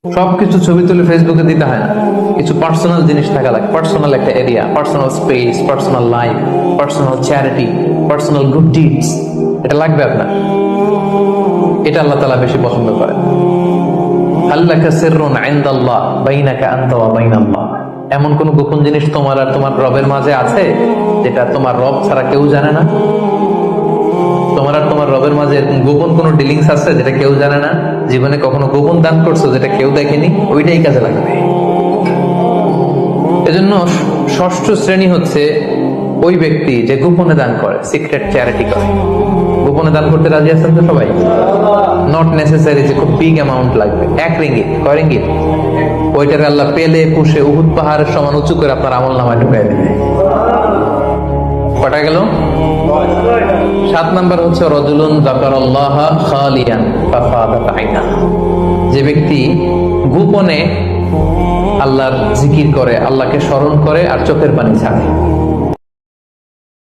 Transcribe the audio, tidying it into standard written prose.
সবকিছু ছবি তুলে ফেসবুকে দিতে হয় না। কিছু পার্সোনাল জিনিস থাকা লাগে, পার্সোনাল একটা area, personal space, personal life, personal charity, personal good deeds, এটা লাগবে আপনার। এটা আল্লাহ তাআলা বেশি পছন্দ করেন। আল্লাকা সিররুন ইনদাল্লাহ বাইনাকা আনতা ওয়া বাইনাল্লাহ, এমন কোন গোপন জিনিস তোমার আর তোমার রবের মাঝে আছে যেটা তোমার রব ছাড়া কেউ জানে না? তোমার আর তোমার রবের মাঝে গোপন কোন ডিলিংস আছে যেটা কেউ জানে না? জীবনে কখনো গোপন দান করছো যেটা কেউ দেখেনি? ওইটাই কাজে লাগবে। এজন্য ষষ্ঠ শ্রেণী হচ্ছে ওই ব্যক্তি যে গোপনে দান করে, সিক্রেট চ্যারিটি করে। গোপনে দান করতে রাজি আছেন তো সবাই? নট নেসেসারি যে খুব বিগ অ্যামাউন্ট লাগবে। 1 রিঙ্গিত, কয় রিঙ্গিত? ওইটারে আল্লাহ পেলে পুষে উহুদ পাহাড়ের সমান উঁচু করে আপনার আমল নামায় ঢুকাই দেবে। কটা গেল? 7 নাম্বার হচ্ছে রাজুলুন যাকারাল্লাহ খালিয়ান ফাফাদাত আইনা, যে ব্যক্তি গোপনে আল্লাহর জিকির করে, আল্লাহকে স্মরণ করে আর চোখের পানি ছাড়ে।